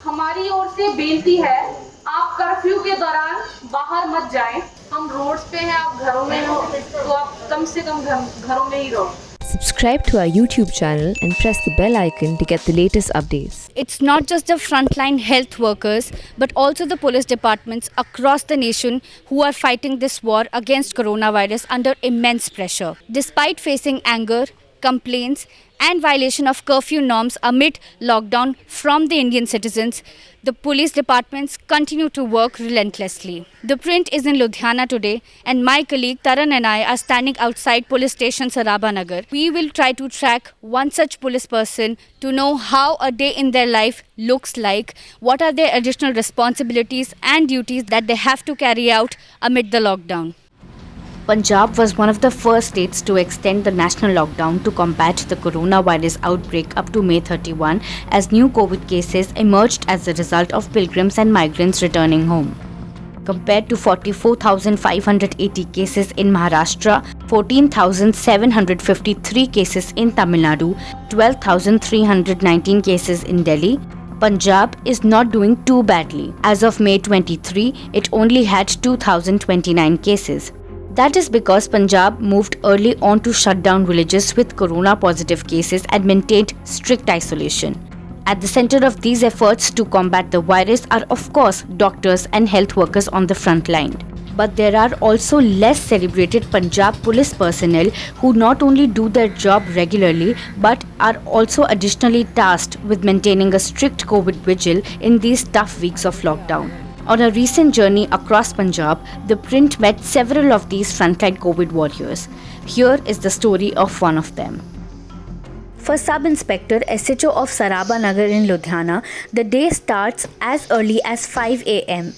हमारी ओर से बेनती है, आप कर्फ्यू के दौरान बाहर मत जाएं। हम रोड्स पे हैं, आप घरों में हो तो आप कम से कम घरों में ही रहो। Subscribe to our YouTube channel and press the bell icon to get the latest updates. It's not just the frontline health workers, but also the police departments across the nation who are fighting this war against coronavirus under immense pressure. Despite facing anger, complaints, and violation of curfew norms amid lockdown from the Indian citizens, the police departments continue to work relentlessly. The print is in Ludhiana today, and my colleague Taran and I are standing outside police station Saraba Nagar. We will try to track one such police person to know how a day in their life looks like, what are their additional responsibilities and duties that they have to carry out amid the lockdown. Punjab was one of the first states to extend the national lockdown to combat the coronavirus outbreak up to May 31 as new COVID cases emerged as a result of pilgrims and migrants returning home. Compared to 44,580 cases in Maharashtra, 14,753 cases in Tamil Nadu, 12,319 cases in Delhi, Punjab is not doing too badly. As of May 23, it only had 2,029 cases. That is because Punjab moved early on to shut down villages with corona positive cases and maintained strict isolation. At the center of these efforts to combat the virus are of course doctors and health workers on the front line. But there are also less celebrated Punjab police personnel who not only do their job regularly but are also additionally tasked with maintaining a strict COVID vigil in these tough weeks of lockdown. On a recent journey across Punjab, the print met several of these frontline COVID warriors. Here is the story of one of them. For Sub-Inspector SHO of Saraba Nagar in Ludhiana, the day starts as early as 5 a.m.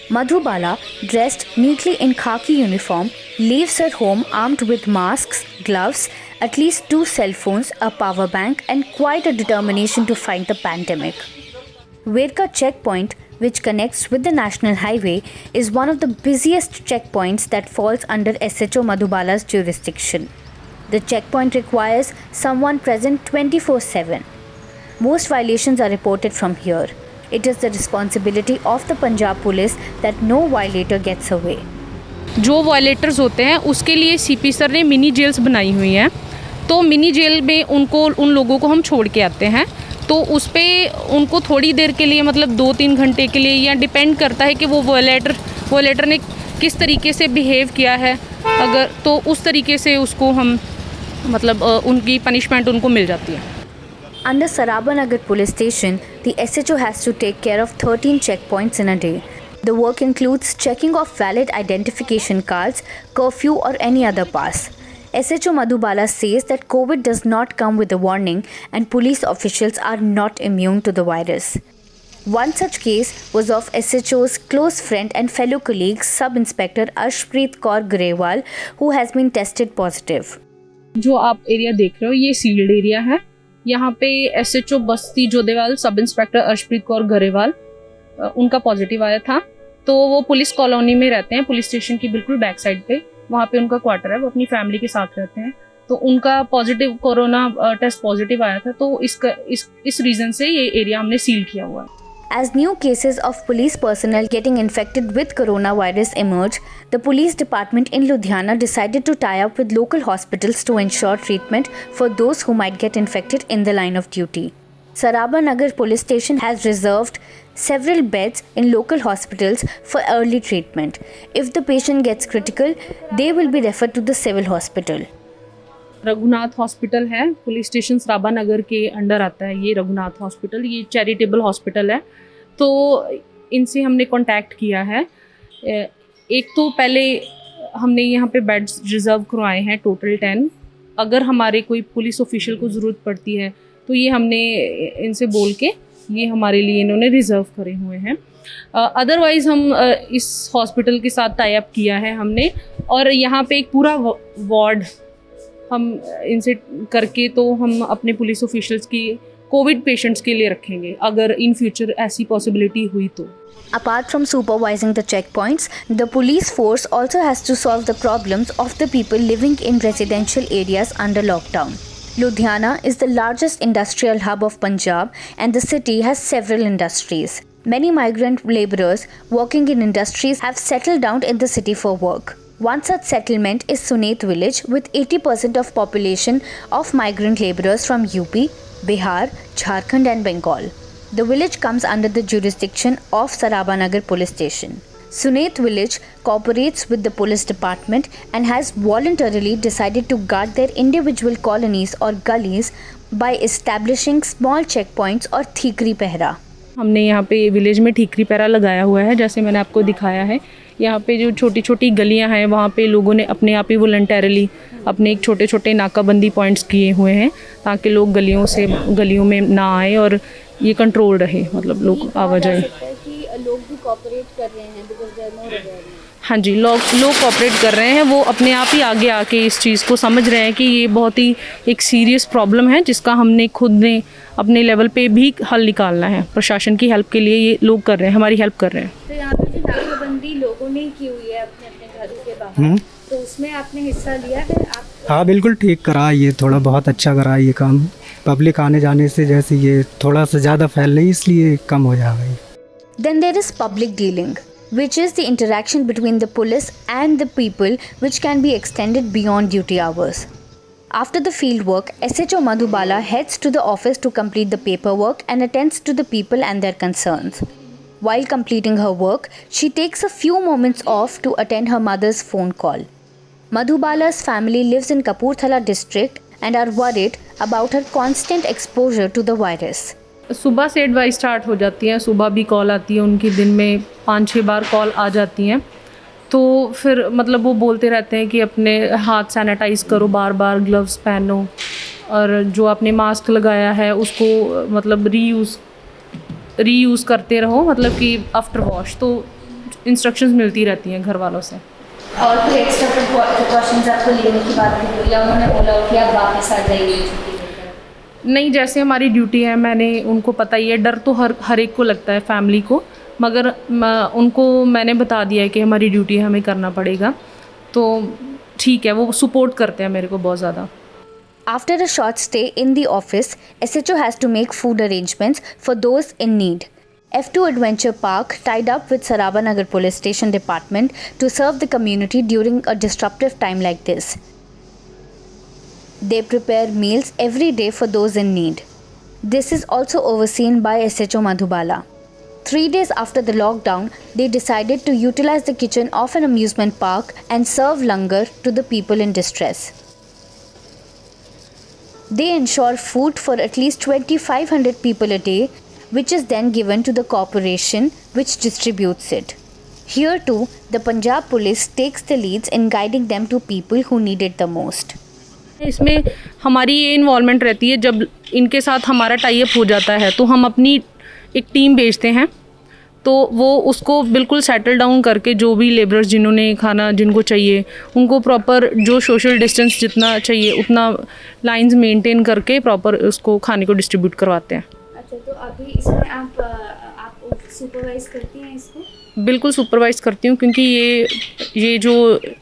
Madhubala, dressed neatly in khaki uniform, leaves her home armed with masks, gloves, at least 2 cell phones, a power bank, and quite a determination to fight the pandemic. Verka checkpoint, which connects with the national highway, is one of the busiest checkpoints that falls under SHO Madhubala's jurisdiction. The checkpoint requires someone present 24/7. Most violations are reported from here. It is the responsibility of the Punjab police that no violator gets away. जो violators होते हैं उसके लिए CP sir ने mini gels बनाई हुई हैं, तो मिनी जेल में उन लोगों को हम छोड़ के आते हैं, तो उस पर उनको थोड़ी देर के लिए मतलब 2-3 घंटे के लिए, या डिपेंड करता है कि वो वायलेटर ने किस तरीके से बिहेव किया है, अगर तो उस तरीके से उसको हम मतलब उनकी पनिशमेंट उनको मिल जाती है. Under Saraba Nagar police station, the SHO has to take care of 13 checkpoints in a day. The work includes checking of valid identification cards, curfew or any other pass. SHO Madhubala says that COVID does not come with a warning and police officials are not immune to the virus. One such case was of SHO's close friend and fellow colleague Sub-Inspector Arshpreet Kaur Garewal, who has been tested positive. जो आप area देख रहे हो ये sealed area है. यहाँ पे SHO बस्ती Jodhewal sub inspector Arshpreet Kaur Grewal उनका पॉजिटिव आया था, तो वो पुलिस कॉलोनी में रहते हैं, पुलिस स्टेशन की बिल्कुल बैक साइड पे, वहाँ पे उनका क्वार्टर है, वो अपनी फैमिली के साथ रहते हैं, तो उनका पॉजिटिव कोरोना टेस्ट पॉजिटिव आया था, तो इस रीज़न से ये एरिया हमने सील किया हुआ है. As new cases of police personnel getting infected with coronavirus emerge, the police department in Ludhiana decided to tie up with local hospitals to ensure treatment for those who might get infected in the line of duty. Saraba Nagar police station has reserved several beds in local hospitals for early treatment. If the patient gets critical, they will be referred to the civil hospital. Raghunath hospital है, police station सराबा नगर के under आता है ये Raghunath hospital, ये charitable hospital है, तो इनसे हमने कांटेक्ट किया है. एक तो पहले हमने यहाँ पे बेड्स रिज़र्व करवाए हैं टोटल 10. अगर हमारे कोई पुलिस ऑफिशियल को ज़रूरत पड़ती है तो ये हमने इनसे बोल के ये हमारे लिए इन्होंने रिज़र्व करे हुए हैं. अदरवाइज़ हम इस हॉस्पिटल के साथ टाई अप किया है हमने, और यहाँ पे एक पूरा वार्ड हम इनसे करके तो हम अपने पुलिस ऑफिशियल्स की कोविड पेशेंट्स के लिए रखेंगे अगर इन फ्यूचर ऐसी पॉसिबिलिटी हुई तो. Apart from supervising the checkpoints, the police force also has to solve the problems of the people living in residential areas under lockdown. Ludhiana is the largest industrial hub of Punjab and the city has several industries. Many migrant labourers working in industries have settled down in the city for work. One such settlement is Sunet village with 80% of population of migrant labourers from UP, Bihar, Jharkhand and Bengal. The village comes under the jurisdiction of Sarabanagar police station. Sunet village cooperates with the police department and has voluntarily decided to guard their individual colonies or gullies by establishing small checkpoints or ठीकरी पहरा. हमने यहाँ पे village में ठीकरी पहरा लगाया हुआ है, जैसे मैंने आपको दिखाया है. यहाँ पे जो छोटी छोटी गलियाँ हैं वहाँ पे लोगों ने अपने आप ही वॉलंटरली अपने एक छोटे छोटे नाकाबंदी पॉइंट्स किए हुए हैं ताकि लोग गलियों में ना आए और ये कंट्रोल रहे, मतलब लोग आवाजाही. लोग भी कोऑपरेट कर रहे हैं because there are no awareness. हाँ जी, लोग कोऑपरेट कर रहे हैं. वो अपने आप ही आगे आके इस चीज़ को समझ रहे हैं कि ये बहुत ही एक सीरियस प्रॉब्लम है जिसका हमने खुद ने अपने लेवल पे भी हल निकालना है. प्रशासन की हेल्प के लिए ये लोग कर रहे हैं, हमारी हेल्प कर रहे हैं. तो यहाँ पे जो नाकाबंदी लोगों ने की हुई है अपने अपने घरों के बाहर, तो उसमें आपने हिस्सा लिया है? आप हाँ बिल्कुल ठीक करा, ये थोड़ा बहुत अच्छा करा ये काम. पब्लिक आने जाने से जैसे ये थोड़ा सा ज़्यादा फैल रही इसलिए कम हो जाएगा. Then there is public dealing, which is the interaction between the police and the people which can be extended beyond duty hours. After the field work, SHO Madhubala heads to the office to complete the paperwork and attends to the people and their concerns. While completing her work, she takes a few moments off to attend her mother's phone call. Madhubala's family lives in Kapurthala district and are worried about her constant exposure to the virus. सुबह से advice start हो जाती है, सुबह भी call आती है उनकी, दिन में 5-6 बार कॉल आ जाती हैं. तो फिर मतलब वो बोलते रहते हैं कि अपने हाथ सैनिटाइज़ करो, बार बार ग्लव्स पहनो, और जो आपने मास्क लगाया है उसको मतलब रीयूज़ करते रहो, मतलब कि आफ्टर वॉश. तो इंस्ट्रक्शंस मिलती रहती हैं घर वालों से. और कोई एक्स्ट्रा प्रिकॉशंस आपको लेने की बात की या उन्होंने बोला कि आप वापस आ जाइए? नहीं, जैसे हमारी ड्यूटी है, मैंने उनको पता ही है. डर तो हर एक को लगता है, फैमिली को, मगर उनको मैंने बता दिया है कि हमारी ड्यूटी है, हमें करना पड़ेगा. तो ठीक है, वो सपोर्ट करते हैं मेरे को बहुत ज़्यादा. After a short stay in the office, SHO has to make food arrangements for those in need. F2 Adventure Park tied up with Sarabanagar Police Station Department to serve the community during a disruptive time like this. They prepare meals every day for those in need. This is also overseen by SHO Madhubala. 3 days after the lockdown, they decided to utilize the kitchen of an amusement park and serve langar to the people in distress. They ensure food for at least 2,500 people a day, which is then given to the corporation which distributes it. Here too, the Punjab police takes the leads in guiding them to people who need it the most. इसमें हमारी ये involvement रहती है, जब इनके साथ हमारा tie up हो जाता है तो हम अपनी एक टीम भेजते हैं, तो वो उसको बिल्कुल सेटल डाउन करके जो भी लेबरर्स जिन्होंने खाना जिनको चाहिए उनको प्रॉपर जो सोशल डिस्टेंस जितना चाहिए उतना लाइंस मेंटेन करके प्रॉपर उसको खाने को डिस्ट्रीब्यूट करवाते हैं. अच्छा, तो अभी इसमें आप सुपरवाइज़ करती हैं इसको? बिल्कुल सुपरवाइज़ करती हूँ, क्योंकि ये जो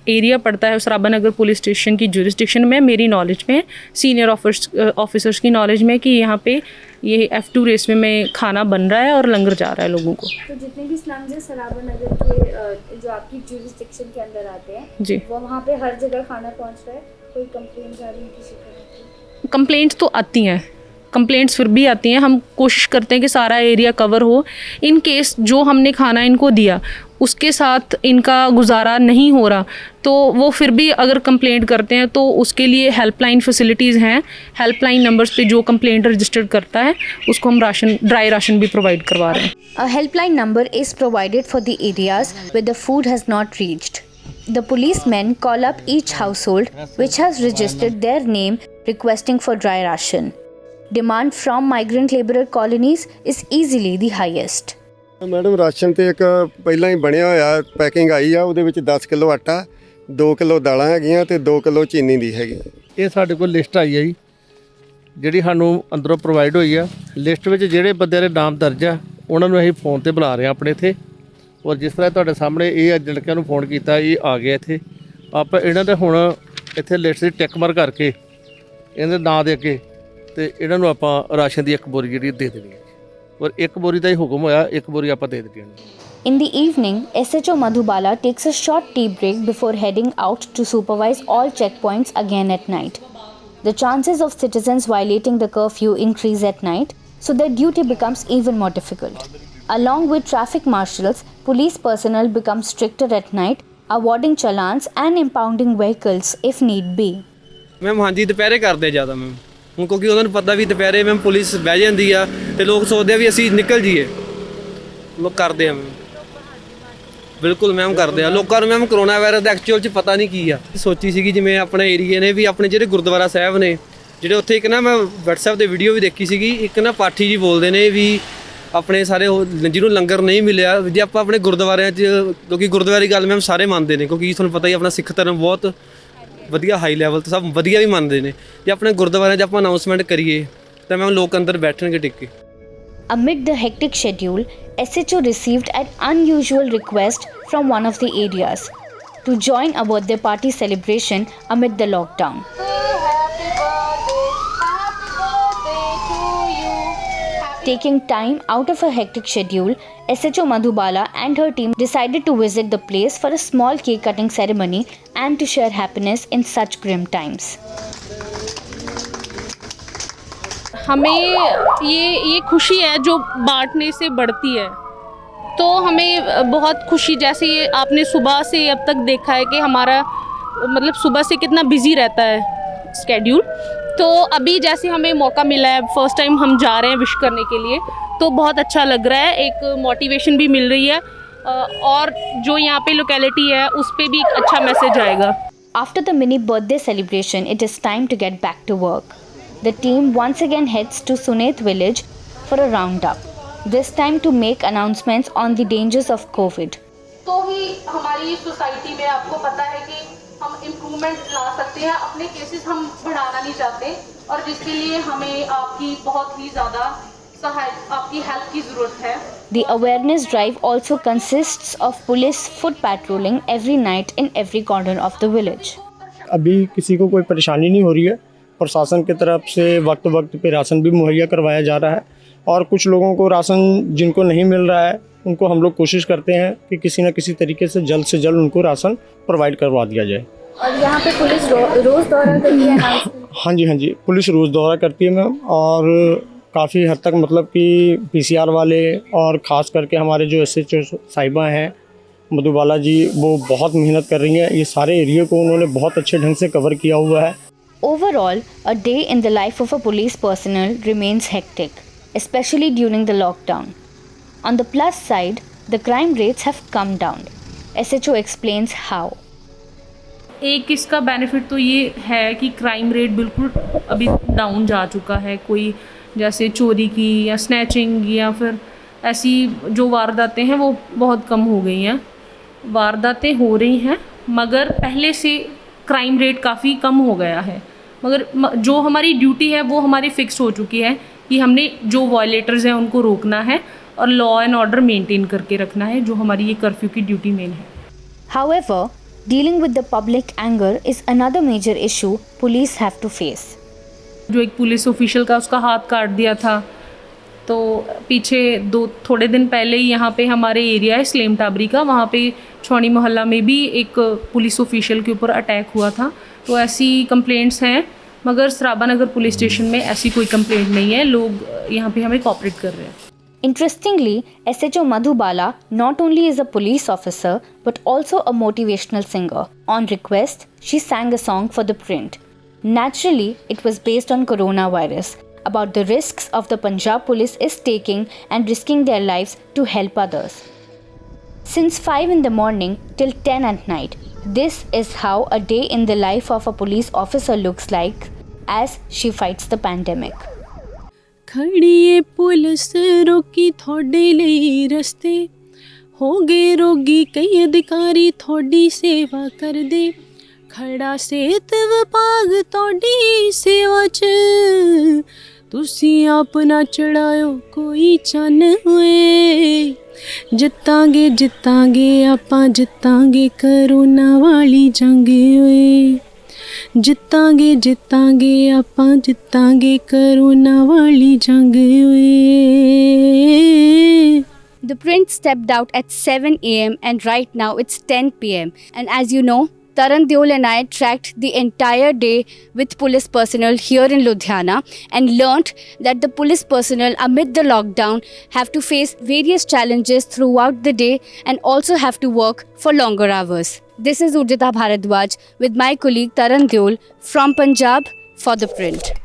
एरिया पड़ता है सराबानगर पुलिस स्टेशन की जुरिस्डिक्शन में, मेरी नॉलेज में, सीनियर ऑफिसर्स की नॉलेज में, कि यहाँ पे ये F2 रेसवे में खाना बन रहा है और लंगर जा रहा है लोगों को. तो जितने भी स्लम्स हैं सराबानगर के जो आपकी जुरिस्डिक्शन के अंदर आते हैं जी, वो वहाँ पे हर जगह खाना पहुँच रहा है? कोई कंप्लेंट्स आ रही है किसी तरह की? कंप्लेंट्स तो आती हैं, कंप्लेंट्स फिर भी आती हैं. हम कोशिश करते हैं कि सारा एरिया कवर हो. इन केस जो हमने खाना इनको दिया उसके साथ इनका गुजारा नहीं हो रहा तो वो फिर भी अगर कंप्लेंट करते हैं तो उसके लिए हेल्पलाइन फैसिलिटीज़ हैं. हेल्पलाइन नंबर्स पे जो कंप्लेंट रजिस्टर्ड करता है उसको हम ड्राई राशन भी प्रोवाइड करवा रहे हैं. A helpline number is provided for the areas where the food has not reached. The policemen call up each household which has registered their name requesting for dry ration. Demand from migrant laborer colonies is easily the highest. Madam ration तो एक ਪਹਿਲਾਂ ਹੀ ਬਣਿਆ ਹੋਇਆ packing ਆਈ ਆ, ਉਹਦੇ ਵਿੱਚ 10 kilo ਆਟਾ, 2 kilo ਦਾਲਾਂ ਹੈਗੀਆਂ ਤੇ 2 ਕਿਲੋ ਚੀਨੀ ਦੀ ਹੈਗੀ. ਇਹ ਸਾਡੇ ਕੋਲ ਲਿਸਟ ਆਈ ਹੈ ਜੀ, ਜਿਹੜੀ ਸਾਨੂੰ ਅੰਦਰੋਂ ਪ੍ਰੋਵਾਈਡ ਹੋਈ ਆ. ਲਿਸਟ ਵਿੱਚ ਜਿਹੜੇ ਬੰਦਿਆਂ ਦੇ ਨਾਮ ਦਰਜ ਆ ਉਹਨਾਂ ਨੂੰ ਅਸੀਂ ਫੋਨ ਤੇ ਬੁਲਾ ਰਹੇ ਆ ਆਪਣੇ ਇੱਥੇ. ਔਰ ਜਿਸ ਤਰ੍ਹਾਂ ਤੁਹਾਡੇ ਸਾਹਮਣੇ ਇਹ ਅੱਜ ਲੜਕਿਆਂ ਨੂੰ ਫੋਨ ਕੀਤਾ, ਇਹ ਆ ਗਏ ਇੱਥੇ. ਆਪਾਂ ਇਹਨਾਂ ਦੇ ਹੁਣ ਇੱਥੇ ਲਿਸਟ ਦੀ ਟਿਕ ਮਾਰ ਕਰਕੇ ਇਹਦੇ ਨਾਂ ਦੇ ਅੱਗੇ ਤੇ ਇਹਨਾਂ ਨੂੰ ਆਪਾਂ ਰਾਸ਼ਨ ਦੀ ਇੱਕ ਬੋਰੀ ਜਿਹੜੀ ਦੇ ਦੇਣੀ ਹੈ ਔਰ ਇੱਕ ਬੋਰੀ ਦਾ ਹੀ ਹੁਕਮ ਹੋਇਆ, ਇੱਕ ਬੋਰੀ ਆਪਾਂ ਦੇ ਦਿੱਤੀ ਇਹਨੂੰ। In the evening, SHO Madhubala takes a short tea break before heading out to supervise all checkpoints again at night. The chances of citizens violating the curfew increase at night, so their duty becomes even more difficult. Along with traffic marshals, police personnel become stricter at night, awarding challans and impounding vehicles if need be. Ma'am ਹਾਂਜੀ ਦੁਪਹਿਰੇ ਕਰਦੇ ਜ਼ਿਆਦਾ ma'am, ਹੁਣ ਕਿਉਂਕਿ ਉਹਨਾਂ ਨੂੰ ਪਤਾ ਵੀ ਦੁਪਹਿਰੇ ਮੈਮ ਪੁਲਿਸ ਬਹਿ ਜਾਂਦੀ ਆ ਤੇ ਲੋਕ ਸੋਚਦੇ ਆ ਵੀ ਅਸੀਂ ਨਿਕਲ ਜਾਈਏ, ਲੋਕ ਕਰਦੇ ਆ ਮੈਮ। ਬਿਲਕੁਲ ਮੈਮ ਕਰਦੇ ਆ। ਲੋਕਾਂ ਨੂੰ ਮੈਮ ਕਰੋਨਾ ਵਾਇਰਸ ਦਾ ਐਕਚੁਅਲ 'ਚ ਪਤਾ ਨਹੀਂ ਕੀ ਆ। ਸੋਚੀ ਸੀਗੀ ਜਿਵੇਂ ਆਪਣੇ ਏਰੀਏ ਨੇ ਵੀ ਆਪਣੇ ਜਿਹੜੇ ਗੁਰਦੁਆਰਾ ਸਾਹਿਬ ਨੇ ਜਿਹੜੇ ਉੱਥੇ ਇੱਕ ਨਾ ਮੈਂ WhatsApp 'ਤੇ ਵੀਡੀਓ ਵੀ ਦੇਖੀ ਸੀਗੀ, ਇੱਕ ਨਾ ਪਾਠੀ ਜੀ ਬੋਲਦੇ ਨੇ ਵੀ ਆਪਣੇ ਸਾਰੇ ਉਹ ਜਿਹਨੂੰ ਲੰਗਰ ਨਹੀਂ ਮਿਲਿਆ ਜੇ ਆਪਾਂ ਆਪਣੇ ਗੁਰਦੁਆਰਿਆਂ 'ਚ, ਕਿਉਂਕਿ ਗੁਰਦੁਆਰੇ ਗੱਲ ਮੈਮ ਸਾਰੇ ਮੰਨਦੇ ਨੇ ਕਿਉਂਕਿ ਤੁਹਾਨੂੰ ਪਤਾ ਹੀ ਆਪਣਾ ਸਿੱਖ ਧਰਮ ਬਹੁਤ ਵਧੀਆ ਹਾਈ ਲੈਵਲ 'ਤੇ ਸਭ ਵਧੀਆ ਵੀ ਮੰਨਦੇ ਨੇ। ਜੇ ਆਪਣੇ ਗੁਰਦੁਆਰਿਆਂ 'ਚ ਆਪਾਂ ਅਨਾਉਂਸਮੈਂਟ ਕਰੀਏ ਤਾਂ ਮੈਮ ਲੋਕ ਅੰਦਰ ਬੈਠਣਗੇ ਟਿਕ ਕੇ। Amid the hectic schedule, SHO received an unusual request from one of the areas to join a birthday party celebration amid the lockdown. Taking time out of her hectic schedule, SHO Madhubala and her team decided to visit the place for a small cake cutting ceremony and to share happiness in such grim times. हमें ये खुशी है जो बांटने से बढ़ती है, तो हमें बहुत खुशी, जैसे ये आपने सुबह से अब तक देखा है कि हमारा मतलब सुबह से कितना बिजी रहता है स्केड्यूल, तो अभी जैसे हमें मौका मिला है, फर्स्ट टाइम हम जा रहे हैं विश करने के लिए, तो बहुत अच्छा लग रहा है। एक मोटिवेशन भी मिल रही है और जो यहाँ पे लोकेलिटी है उस पर भी एक अच्छा मैसेज आएगा। After the mini birthday celebration, it is time to get back to work. The team once again heads to Sunet village for a roundup, this time to make announcements on the dangers of COVID. तो ही हमारी society में आपको पता है कि हम improvement ला सकते हैं, अपने केसेस हम बढ़ाना नहीं चाहते और जिसके लिए हमें आपकी बहुत ही ज़्यादा आपकी हेल्प की ज़रूरत है। The awareness drive also consists of police foot patrolling every night in every corner of the village. अभी किसी को कोई परेशानी नहीं हो रही है, प्रशासन की तरफ से वक्त वक्त पे राशन भी मुहैया करवाया जा रहा है और कुछ लोगों को राशन जिनको नहीं मिल रहा है उनको हम लोग कोशिश करते हैं कि किसी न किसी तरीके से जल्द उनको राशन प्रोवाइड करवा दिया जाए। और यहाँ पे पुलिस रोज़ दौरा करती है? हाँ जी, पुलिस रोज़ दौरा करती है मैम, और काफ़ी हद तक मतलब कि PCR वाले और ख़ास करके हमारे जो SHO साहिबा हैं मधुबाला जी, वो बहुत मेहनत कर रही हैं। ये सारे एरिया को उन्होंने बहुत अच्छे ढंग से कवर किया हुआ है। Overall, a day in the life of a police personnel remains hectic, especially during the lockdown. On the plus side, the crime rates have come down. SHO explains how. एक इसका बेनिफिट तो ये है कि crime rate बिल्कुल अभी down जा चुका है। कोई जैसे चोरी की या स्नैचिंग या फिर ऐसी जो वारदातें हैं वो बहुत कम हो गई हैं। वारदातें हो रही हैं मगर पहले से क्राइम रेट काफ़ी कम हो गया है, मगर जो हमारी ड्यूटी है वो हमारी फ़िक्स हो चुकी है कि हमने जो वायलेटर्स हैं उनको रोकना है और लॉ एंड ऑर्डर मेंटेन करके रखना है, जो हमारी ये कर्फ्यू की ड्यूटी मेन है। However, dealing with the public anger is another major issue police have to face. जो एक पुलिस ऑफिशियल का उसका हाथ काट दिया था, तो पीछे थोड़े दिन पहले ही यहाँ पे हमारे एरिया है स्लेम टाबरी का, वहाँ पे छौनी मोहल्ला में भी एक पुलिस ऑफिशियल के ऊपर अटैक हुआ था। तो ऐसी कंप्लेंट्स हैं, मगर सराबा नगर पुलिस स्टेशन में ऐसी कोई कंप्लेंट नहीं है। लोग यहाँ पे हमें कोऑपरेट कर रहे हैं। Interestingly, SHO Madhubala not only is a police officer but also a motivational singer. On request, she sang a song for the print. Naturally, it was based on coronavirus, about the risks of the Punjab police is taking and risking their lives to help others. Since 5 in the morning till 10 at night, this is how a day in the life of a police officer looks like as she fights the pandemic. खड़िए police रोकी थोड़े ਲਈ ਰਸਤੇ ਹੋ ਗਏ ਰੋਗੀ ਕਈ ਅਧਿਕਾਰੀ ਤੁਹਾਡੀ ਸੇਵਾ ਕਰਦੇ ਖੜਾ ਸਿਹਤ ਵਿਭਾਗ ਤੁਹਾਡੀ ਸੇਵਾ 'ਚ ਤੁਸੀਂ ਆਪ ਨਾ ਚੜਾਇਓ ਕੋਈ ਚੰਨ ਹੋਏ ਜਿੱਤਾਂਗੇ ਆਪਾਂ ਜਿੱਤਾਂਗੇ ਕਰੋਨਾ ਵਾਲੀ ਜੰਗ ਓਏ ਜਿੱਤਾਂਗੇ ਜਿੱਤਾਂਗੇ ਆਪਾਂ ਜਿੱਤਾਂਗੇ ਕਰੋਨਾ ਵਾਲੀ ਜੰਗ ਓਏ। The print stepped out at 7 a.m. and right now it's 10 p.m. And as you know, Taran Deol and I tracked the entire day with police personnel here in Ludhiana and learnt that the police personnel amid the lockdown have to face various challenges throughout the day and also have to work for longer hours. This is Urjita Bharadwaj with my colleague Taran Deol from Punjab for The Print.